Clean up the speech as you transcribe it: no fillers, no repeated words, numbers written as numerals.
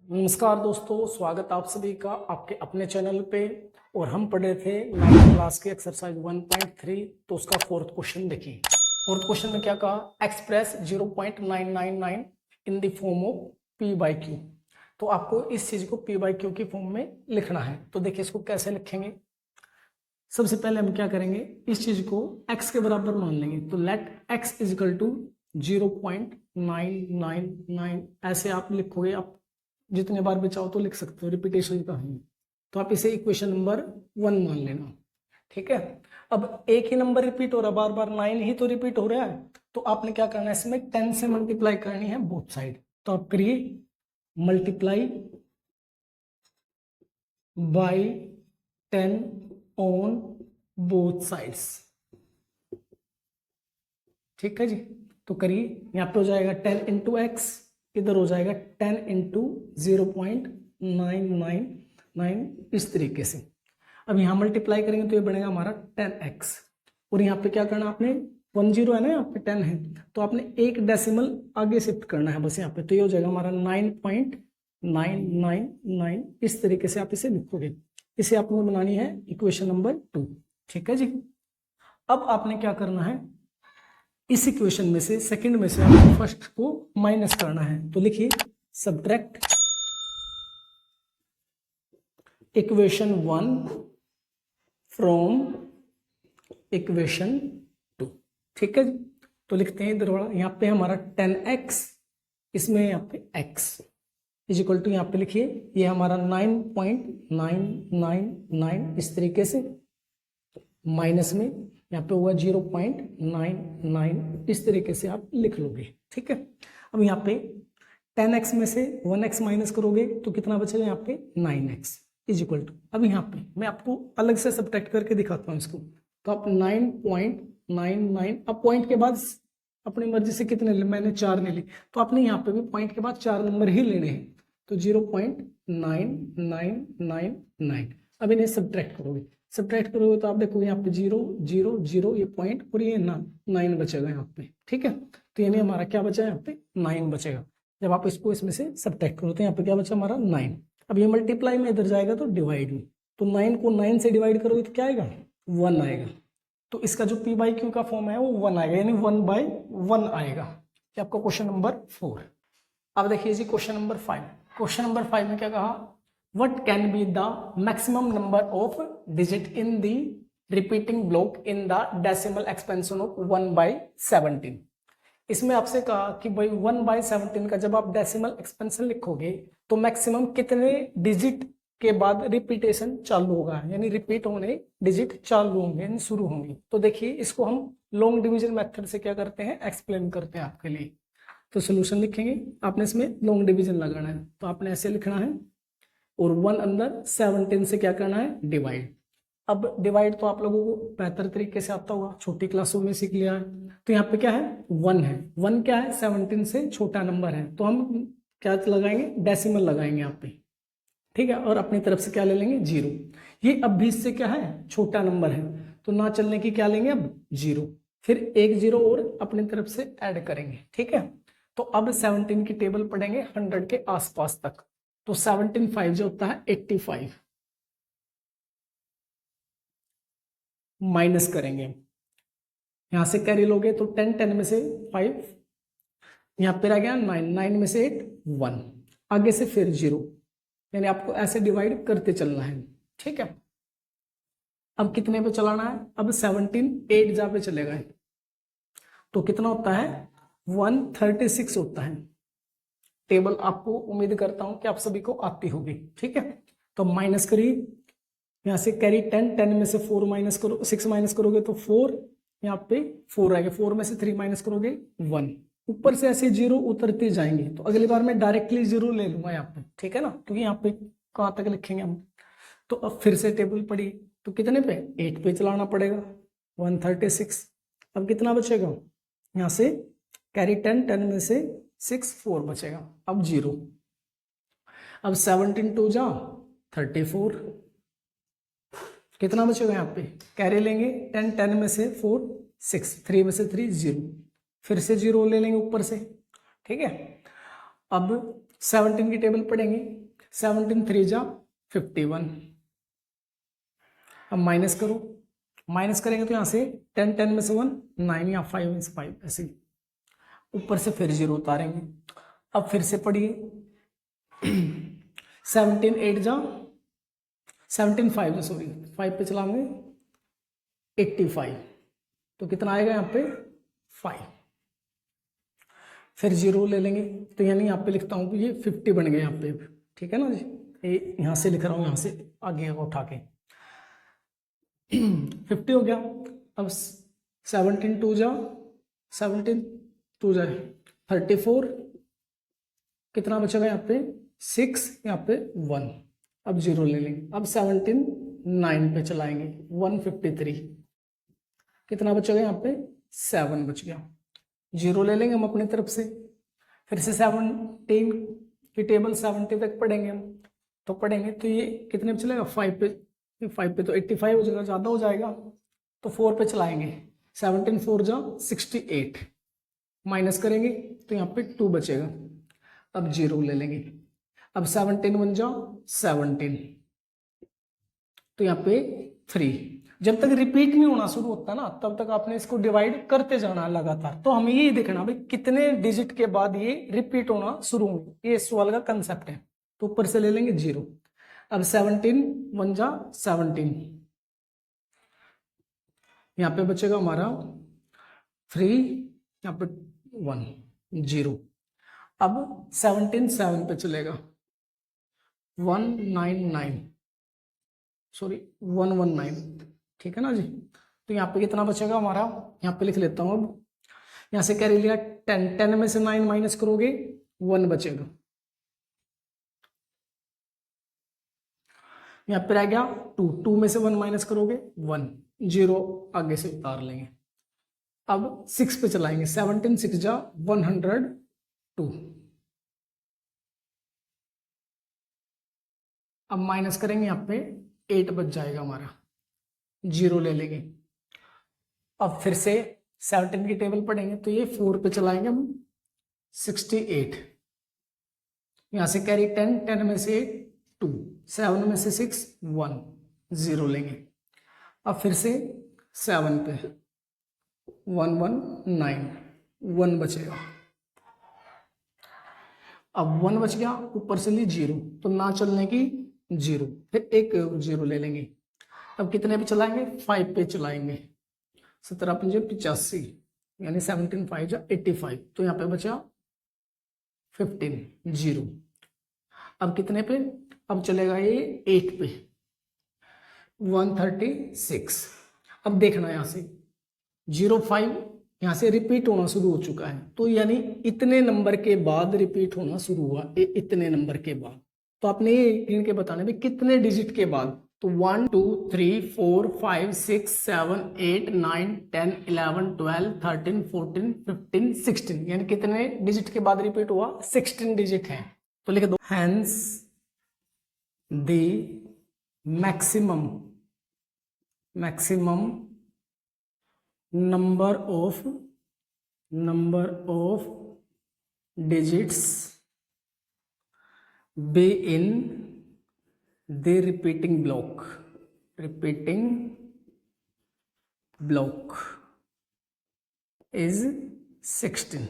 नमस्कार दोस्तों, स्वागत आप सभी का आपके अपने चैनल पे। और हम पढ़े थे 9th क्लास के एक्सरसाइज 1.3। तो उसका फोर्थ क्वेश्चन देखिए। फोर्थ क्वेश्चन में क्या कहा, express 0.999 in the form of P by Q. तो आपको इस चीज को पी बाई क्यू की फॉर्म में लिखना है। तो देखिए इसको कैसे लिखेंगे। सबसे पहले हम क्या करेंगे, इस चीज को x के बराबर मान लेंगे। तो let x is equal to 0.999 ऐसे आप लिखोगे। आप जितने बार भी चाहो तो लिख सकते हो, रिपीटेशन का है। तो आप इसे इक्वेशन नंबर 1 मान लेना, ठीक है। अब एक ही नंबर रिपीट हो रहा है, बार बार 9 ही तो रिपीट हो रहा है। तो आपने क्या करना है, इसमें 10 से मल्टीप्लाई करनी है बोथ साइड। तो आप करिए multiply by 10 on both sides, ठीक है जी। तो करिए, यहाँ पे हो जाएगा 10 इंटू एक्स, इधर हो जाएगा 10 इंटू 0.999 इस तरीके से। अब यहाँ मल्टीप्लाई करेंगे तो ये बनेगा हमारा 10x। और यहाँ पे क्या करना आपने, 10 है ना, यहाँ पे 10 है तो आपने एक डेसिमल आगे शिफ्ट करना है बस यहाँ पे। तो ये हो जाएगा हमारा 9.999 इस तरीके से आप इसे लिखोगे। इसे आपको बनानी है इक्वेशन नंबर 2, ठीक है जी। अब आपने क्या करना है, इस इक्वेशन में से सेकंड में से आपको फर्स्ट को माइनस करना है। तो लिखिए सब्ट्रैक्ट इक्वेशन 1 फ्रॉम इक्वेशन 2, ठीक है। तो लिखते हैं इधर वाला, यहाँ पे हमारा 10x, इसमें यहाँ पे x इज इक्वल टू, यहाँ पे लिखिए ये हमारा 9.999 इस तरीके से, माइनस में यहाँ पे हुआ 0.99 इस तरीके से आप लिख लोगे, ठीक है। अब यहाँ पे 10x में से 1x माइनस करोगे तो कितना बचेगा, यहाँ पे 9x इज इक्वल टू। अब यहाँ पे मैं आपको अलग से सब्ट्रैक्ट करके दिखाता हूँ इसको। तो आप 9.99, अब पॉइंट के बाद अपनी मर्जी से कितने ले, मैंने 4 ले ली, तो आपने यहाँ पे भी पॉइंट के बाद 4 नंबर ही लेने हैं। तो 0.9999। अब इन्हें सब्ट्रैक्ट करोगे, सब्ट्रैक्ट करोगे तो आप देखोगे यहाँ पे 0 0 0 ये पॉइंट और ये 9 बचेगा यहाँ पे, ठीक है। तो यानी हमारा क्या बचा है, यहाँ पे 9 बचेगा। जब आप इसको इसमें से सब्ट्रैक्ट करो तो यहाँ पे क्या बचा हमारा 9। अब ये मल्टीप्लाई में इधर जाएगा तो डिवाइड में, तो 9 को 9 से डिवाइड करोगे तो क्या आएगा, 1 आएगा। तो इसका जो p बाई क्यू का फॉर्म है वो 1 आएगा, यानी 1/1 आएगा। ये आपका क्वेश्चन नंबर 4। अब देखिए जी क्वेश्चन नंबर 5। क्वेश्चन नंबर 5 में क्या कहा, what can be the maximum number of digit in the repeating block in the decimal expansion of 1/17। इसमें आपसे कहा कि भाई 1/17 का जब आप डेसिमल एक्सपेंशन लिखोगे तो मैक्सिमम कितने डिजिट के बाद रिपीटेशन चालू होगा, यानी रिपीट होने डिजिट चालू होंगे, यानी शुरू होंगे। तो देखिए इसको हम लॉन्ग डिवीजन मेथड से क्या करते हैं, एक्सप्लेन करते हैं आपके लिए। तो सोल्यूशन लिखेंगे, आपने इसमें लॉन्ग डिवीजन लगाना है। तो आपने ऐसे लिखना है और 1 अंदर 17 से क्या करना है, डिवाइड। अब डिवाइड तो आप लोगों को बेहतर तरीके से आता होगा, छोटी क्लासों में सीख लिया है। तो यहाँ पे क्या है, 1 है, 1 क्या है, 17 से छोटा नंबर है, तो हम क्या लगाएंगे, डेसिमल लगाएंगे यहाँ पे, ठीक है। और अपनी तरफ से क्या ले लेंगे, 0। ये अब भी इससे क्या है, छोटा नंबर है, तो ना चलने की क्या लेंगे अब 0, फिर एक 0 और अपनी तरफ से ऐड करेंगे, ठीक है। तो अब 17 की टेबल पढ़ेंगे 100 के आसपास तक। तो 17 5 जो होता है 85, माइनस करेंगे, यहां से कैरी लोगे तो 10 10 में से 5, यहां पे रह गया 9 9 में से 8 1, आगे से फिर 0, यानी आपको ऐसे डिवाइड करते चलना है, ठीक है। अब कितने पे चलाना है, अब 17 8 जा पे चलेगा, तो कितना होता है 136 होता है। टेबल आपको उम्मीद करता हूं कि आप सभी को आती होगी, ठीक है। तो माइनस करिए, यहाँ से कैरी 10 10 में से 4 माइनस करो, 6 माइनस करोगे तो 4, यहाँ पे 4 आएगा, 4 में से 3 माइनस करोगे 1, ऊपर से ऐसे 0 उतरते जाएंगे। तो अगली बार मैं डायरेक्टली 0 ले लूंगा यहाँ पे, ठीक है ना, क्योंकि यहाँ पे कहाँ तक लिखेंगे हम। तो अब फिर से टेबल पढ़ी, तो कितने पे 8 पे चलाना पड़ेगा, 136। अब कितना बचेगा, यहाँ से कैरी 10 10 में से 6 4 बचेगा, अब 0। अब 17 2 जा 34, कितना बचेगा यहाँ पे, कैरी लेंगे 10 10 में से 4 6, 3 में से 3 0, फिर से 0 ले लेंगे ऊपर से, ठीक है। अब 17 की टेबल पढ़ेंगे, 17 3 जा 51। अब माइनस करो, माइनस करेंगे तो यहाँ से 10 10 में से 1 9 या 5 में से 5 ऐसे ही। ऊपर से फिर 0 उतारेंगे। अब फिर से पढ़िए 17 8 जा 17 5 में सॉरी 5 पे चलाएंगे 85, तो कितना आएगा यहाँ पे 5। फिर 0 ले लेंगे, तो यानी यहाँ पे लिखता हूँ ये 50 बन गया यहाँ पे, ठीक है ना जी। ये यहाँ से लिख रहा हूँ, यहाँ से आगे उठा के 50 हो गया। अब 17 2 जा 17 2 जा 34, कितना बचेगा यहाँ पे 6, यहाँ पे 1। अब 0 ले लेंगे। अब 17 9 पे चलाएंगे 153, कितना बचेगा यहाँ पे 7 बच गया। 0 ले लेंगे हम अपनी तरफ से। फिर से 17 की टेबल 70 तक पढ़ेंगे हम, तो पढ़ेंगे तो ये कितने पे चलेगा 5 पे, 5 पे तो 85 हो जाएगा, ज़्यादा हो जाएगा, तो 4 पे चलाएंगे 17 4 जा 68, माइनस करेंगे तो यहाँ पे 2 बचेगा। अब 0 ले लेंगे। अब 17 1 जा 17, तो यहाँ पे 3। जब तक रिपीट नहीं होना शुरू होता ना तब तक आपने इसको डिवाइड करते जाना लगातार। तो हमें ये देखना भाई कितने डिजिट के बाद ये रिपीट होना शुरू होंगे, ये इस सवाल का कंसेप्ट है। तो ऊपर से ले लेंगे 0। अब 17 1 जा 17, यहाँ पे बचेगा हमारा 3, यहाँ पे 1 0। अब 17 7 पे चलेगा 199 सॉरी 119, ठीक है ना जी। तो यहाँ पे कितना बचेगा हमारा, यहाँ पे लिख लेता हूँ। अब यहाँ से कैरी लिया 10 10 में से 9 माइनस करोगे 1 बचेगा। यहाँ पे रह गया 2 2 में से 1 माइनस करोगे 1, 0 आगे से उतार लेंगे। अब 6 पे चलाएंगे 17 6 जा 102, अब माइनस करेंगे यहाँ पे 8 बच जाएगा हमारा, 0 ले लेंगे। अब फिर से 17 की टेबल पढ़ेंगे तो ये 4 पे चलाएंगे हम 68, यहाँ से कैरी 10 10 में से 2 7 में से 6 1 0 लेंगे। अब फिर से 7 पे 119 1 बचेगा। अब 1 बच गया, ऊपर से ली 0, तो ना चलने की 0, फिर एक 0 ले लेंगे। अब कितने पे चलाएंगे 5 पे चलाएंगे 17 5 85, यानी 17 5 जा 85, तो यहाँ पे बचा 15 0। अब कितने पे, अब चलेगा ये 8 पे 136। अब देखना यहाँ से 05 यहाँ से रिपीट होना शुरू हो चुका है, तो यानी इतने नंबर के बाद रिपीट होना शुरू हुआ, इतने नंबर के बाद। तो आपने ये गिन के बताना भी कितने डिजिट के बाद, तो 1 2 3 4 5 6 7 8 9 10 11 12 13 14 15 16, यानी कितने डिजिट के बाद रिपीट हुआ 16 डिजिट है। तो लिख दो hence the maximum number of digits be in the repeating block is 16।